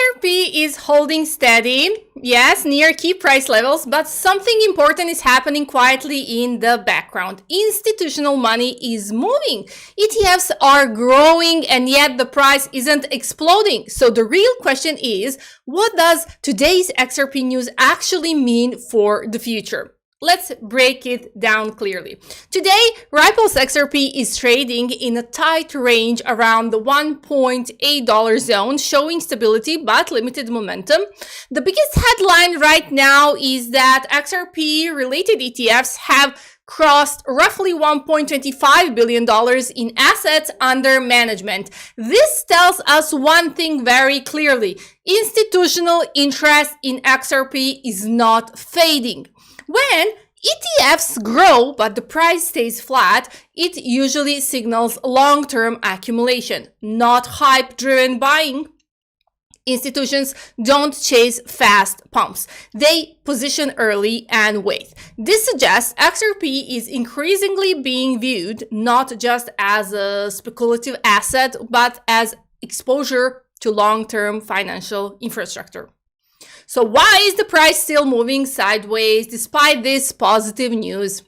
XRP is holding steady, yes, near key price levels, but something important is happening quietly in the background. Institutional money is moving. ETFs are growing, and yet the price isn't exploding. So the real question is, what does today's XRP news actually mean for the future? Let's break it down clearly. Today, Ripple's XRP is trading in a tight range around the $1.8 zone, showing stability but limited momentum. The biggest headline right now is that XRP-related ETFs have crossed roughly $1.25 billion in assets under management. This tells us one thing very clearly. Institutional interest in XRP is not fading. When ETFs grow but the price stays flat, it usually signals long-term accumulation, not hype-driven buying. Institutions don't chase fast pumps. They position early and wait. This suggests XRP is increasingly being viewed not just as a speculative asset, but as exposure to long-term financial infrastructure. So why is the price still moving sideways despite this positive news?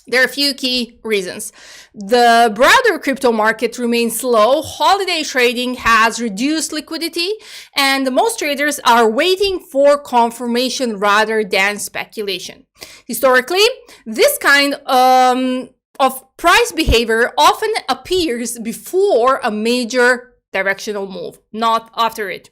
There are a few key reasons. The broader crypto market remains slow, holiday trading has reduced liquidity, and most traders are waiting for confirmation rather than speculation. Historically, this kind of price behavior often appears before a major directional move, not after it.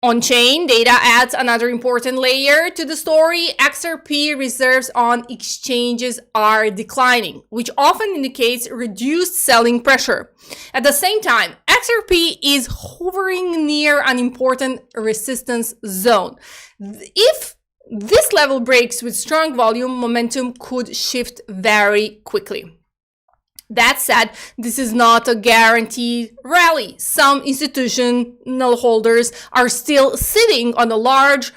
On-chain data adds another important layer to the story. XRP reserves on exchanges are declining, which often indicates reduced selling pressure. At the same time, XRP is hovering near an important resistance zone. If this level breaks with strong volume, momentum could shift very quickly. That said, this is not a guaranteed rally. Some institutional holders are still sitting on a large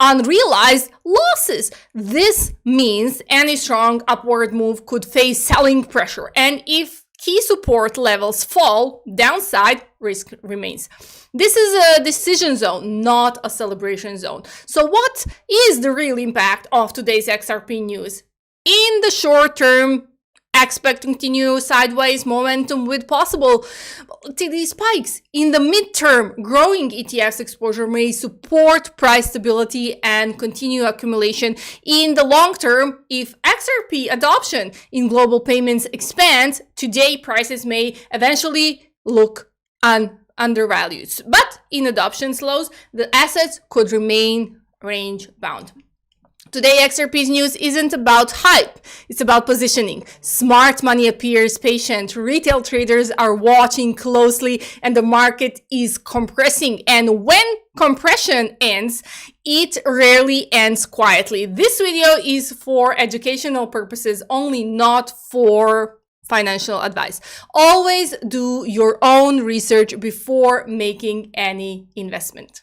unrealized losses. This means any strong upward move could face selling pressure. And if key support levels fall, downside risk remains. This is a decision zone, not a celebration zone. So what is the real impact of today's XRP news? In the short term, expect continued sideways momentum with possible volatility spikes. In the midterm, growing ETFs exposure may support price stability and continue accumulation. In the long term, if XRP adoption in global payments expands, today prices may eventually look undervalued. But in adoption slows, the assets could remain range bound. Today, XRP's news isn't about hype, it's about positioning. Smart money appears patient, retail traders are watching closely, and the market is compressing. And when compression ends, it rarely ends quietly. This video is for educational purposes only, not for financial advice. Always do your own research before making any investment.